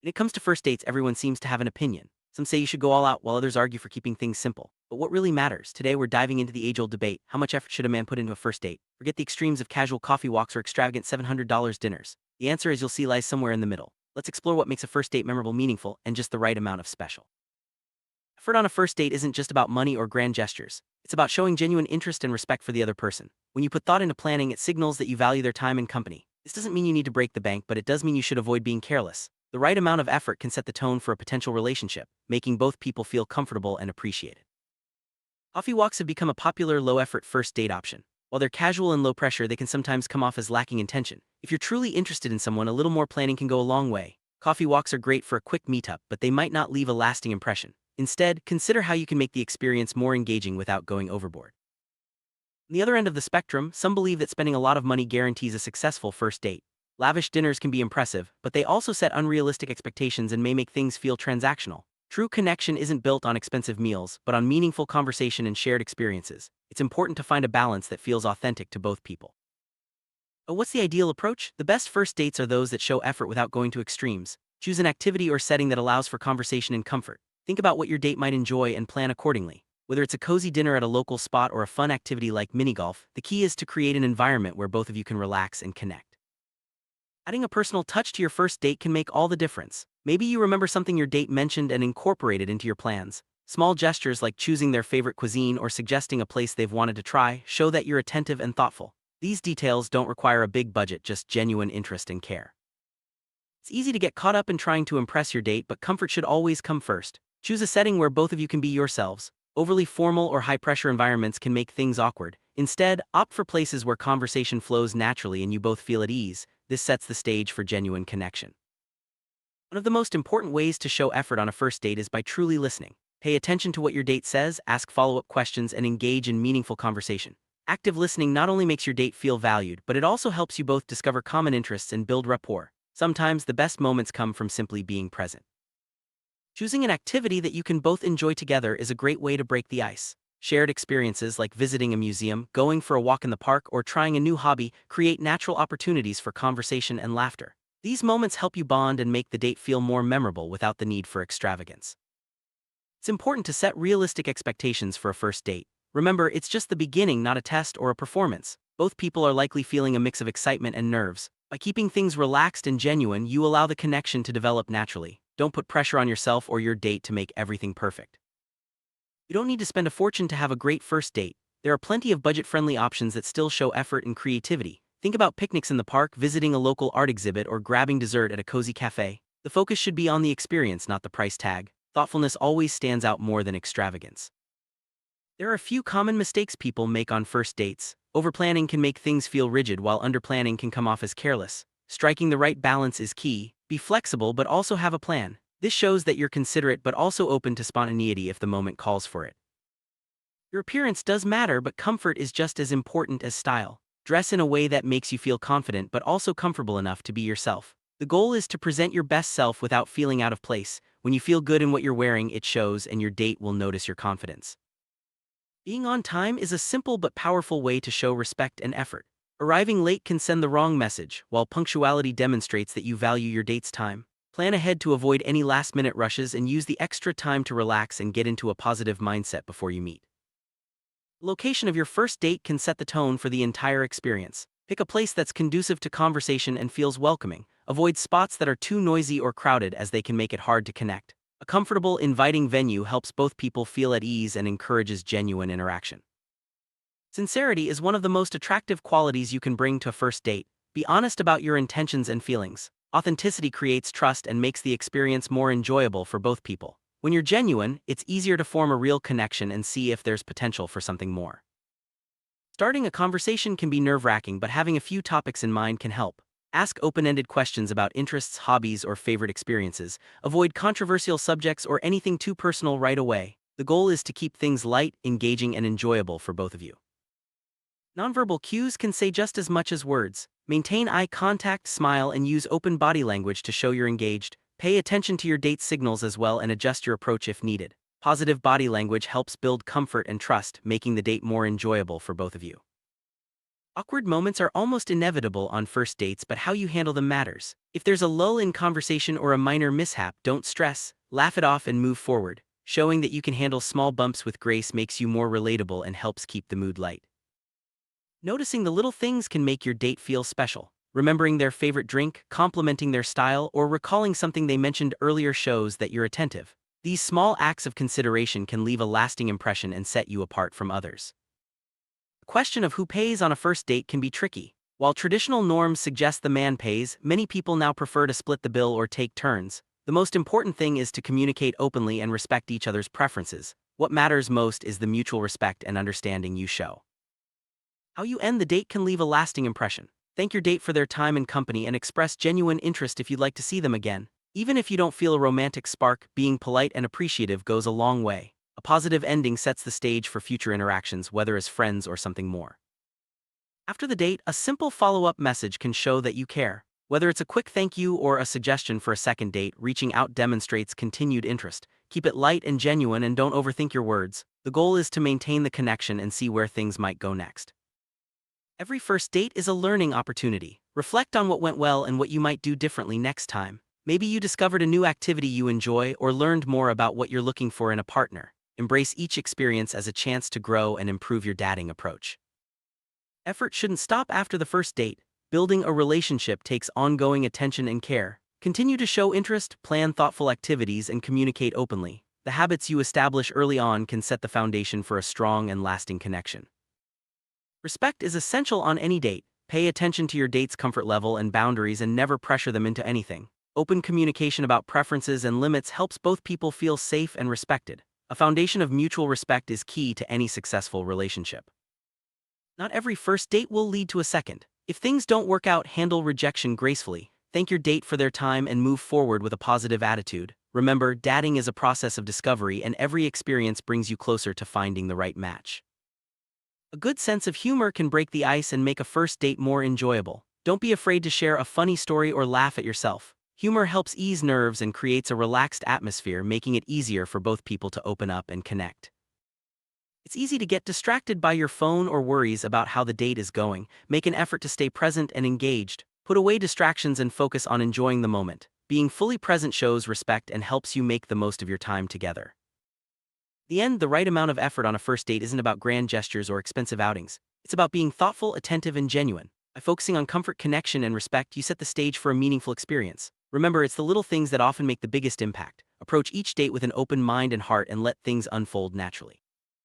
When it comes to first dates, everyone seems to have an opinion. Some say you should go all out, while others argue for keeping things simple. But what really matters? Today we're diving into the age-old debate: how much effort should a man put into a first date? Forget the extremes of casual coffee walks or extravagant $700 dinners. The answer, as you'll see, lies somewhere in the middle. Let's explore what makes a first date memorable, meaningful, and just the right amount of special. Effort on a first date isn't just about money or grand gestures. It's about showing genuine interest and respect for the other person. When you put thought into planning, it signals that you value their time and company. This doesn't mean you need to break the bank, but it does mean you should avoid being careless. The right amount of effort can set the tone for a potential relationship, making both people feel comfortable and appreciated. Coffee walks have become a popular low-effort first date option. While they're casual and low pressure, they can sometimes come off as lacking intention. If you're truly interested in someone, a little more planning can go a long way. Coffee walks are great for a quick meetup, but they might not leave a lasting impression. Instead, consider how you can make the experience more engaging without going overboard. On the other end of the spectrum, some believe that spending a lot of money guarantees a successful first date. Lavish dinners can be impressive, but they also set unrealistic expectations and may make things feel transactional. True connection isn't built on expensive meals, but on meaningful conversation and shared experiences. It's important to find a balance that feels authentic to both people. What's the ideal approach? The best first dates are those that show effort without going to extremes. Choose an activity or setting that allows for conversation and comfort. Think about what your date might enjoy and plan accordingly. Whether it's a cozy dinner at a local spot or a fun activity like mini golf, the key is to create an environment where both of you can relax and connect. Adding a personal touch to your first date can make all the difference. Maybe you remember something your date mentioned and incorporate it into your plans. Small gestures like choosing their favorite cuisine or suggesting a place they've wanted to try show that you're attentive and thoughtful. These details don't require a big budget, just genuine interest and care. It's easy to get caught up in trying to impress your date, but comfort should always come first. Choose a setting where both of you can be yourselves. Overly formal or high-pressure environments can make things awkward. Instead, opt for places where conversation flows naturally and you both feel at ease. This sets the stage for genuine connection. One of the most important ways to show effort on a first date is by truly listening. Pay attention to what your date says, ask follow-up questions, and engage in meaningful conversation. Active listening not only makes your date feel valued, but it also helps you both discover common interests and build rapport. Sometimes the best moments come from simply being present. Choosing an activity that you can both enjoy together is a great way to break the ice. Shared experiences like visiting a museum, going for a walk in the park, or trying a new hobby create natural opportunities for conversation and laughter. These moments help you bond and make the date feel more memorable without the need for extravagance. It's important to set realistic expectations for a first date. Remember, it's just the beginning, not a test or a performance. Both people are likely feeling a mix of excitement and nerves. By keeping things relaxed and genuine, you allow the connection to develop naturally. Don't put pressure on yourself or your date to make everything perfect. You don't need to spend a fortune to have a great first date. There are plenty of budget-friendly options that still show effort and creativity. Think about picnics in the park, visiting a local art exhibit, or grabbing dessert at a cozy cafe. The focus should be on the experience, not the price tag. Thoughtfulness always stands out more than extravagance. There are a few common mistakes people make on first dates. Overplanning can make things feel rigid, while underplanning can come off as careless. Striking the right balance is key. Be flexible but also have a plan. This shows that you're considerate but also open to spontaneity if the moment calls for it. Your appearance does matter, but comfort is just as important as style. Dress in a way that makes you feel confident but also comfortable enough to be yourself. The goal is to present your best self without feeling out of place. When you feel good in what you're wearing, it shows, and your date will notice your confidence. Being on time is a simple but powerful way to show respect and effort. Arriving late can send the wrong message, while punctuality demonstrates that you value your date's time. Plan ahead to avoid any last-minute rushes and use the extra time to relax and get into a positive mindset before you meet. The location of your first date can set the tone for the entire experience. Pick a place that's conducive to conversation and feels welcoming. Avoid spots that are too noisy or crowded, as they can make it hard to connect. A comfortable, inviting venue helps both people feel at ease and encourages genuine interaction. Sincerity is one of the most attractive qualities you can bring to a first date. Be honest about your intentions and feelings. Authenticity creates trust and makes the experience more enjoyable for both people. When you're genuine, it's easier to form a real connection and see if there's potential for something more. Starting a conversation can be nerve-wracking, but having a few topics in mind can help. Ask open-ended questions about interests, hobbies, or favorite experiences. Avoid controversial subjects or anything too personal right away. The goal is to keep things light, engaging, and enjoyable for both of you. Nonverbal cues can say just as much as words. Maintain eye contact, smile, and use open body language to show you're engaged. Pay attention to your date's signals as well and adjust your approach if needed. Positive body language helps build comfort and trust, making the date more enjoyable for both of you. Awkward moments are almost inevitable on first dates, but how you handle them matters. If there's a lull in conversation or a minor mishap, don't stress, laugh it off and move forward. Showing that you can handle small bumps with grace makes you more relatable and helps keep the mood light. Noticing the little things can make your date feel special. Remembering their favorite drink, complimenting their style, or recalling something they mentioned earlier shows that you're attentive. These small acts of consideration can leave a lasting impression and set you apart from others. The question of who pays on a first date can be tricky. While traditional norms suggest the man pays, many people now prefer to split the bill or take turns. The most important thing is to communicate openly and respect each other's preferences. What matters most is the mutual respect and understanding you show. How you end the date can leave a lasting impression. Thank your date for their time and company and express genuine interest if you'd like to see them again. Even if you don't feel a romantic spark, being polite and appreciative goes a long way. A positive ending sets the stage for future interactions, whether as friends or something more. After the date, a simple follow-up message can show that you care. Whether it's a quick thank you or a suggestion for a second date, reaching out demonstrates continued interest. Keep it light and genuine and don't overthink your words. The goal is to maintain the connection and see where things might go next. Every first date is a learning opportunity. Reflect on what went well and what you might do differently next time. Maybe you discovered a new activity you enjoy or learned more about what you're looking for in a partner. Embrace each experience as a chance to grow and improve your dating approach. Effort shouldn't stop after the first date. Building a relationship takes ongoing attention and care. Continue to show interest, plan thoughtful activities, and communicate openly. The habits you establish early on can set the foundation for a strong and lasting connection. Respect is essential on any date. Pay attention to your date's comfort level and boundaries and never pressure them into anything. Open communication about preferences and limits helps both people feel safe and respected. A foundation of mutual respect is key to any successful relationship. Not every first date will lead to a second. If things don't work out, handle rejection gracefully. Thank your date for their time and move forward with a positive attitude. Remember, dating is a process of discovery, and every experience brings you closer to finding the right match. A good sense of humor can break the ice and make a first date more enjoyable. Don't be afraid to share a funny story or laugh at yourself. Humor helps ease nerves and creates a relaxed atmosphere, making it easier for both people to open up and connect. It's easy to get distracted by your phone or worries about how the date is going. Make an effort to stay present and engaged. Put away distractions and focus on enjoying the moment. Being fully present shows respect and helps you make the most of your time together. The right amount of effort on a first date isn't about grand gestures or expensive outings. It's about being thoughtful, attentive, and genuine. By focusing on comfort, connection, and respect, you set the stage for a meaningful experience. Remember, it's the little things that often make the biggest impact. Approach each date with an open mind and heart and let things unfold naturally.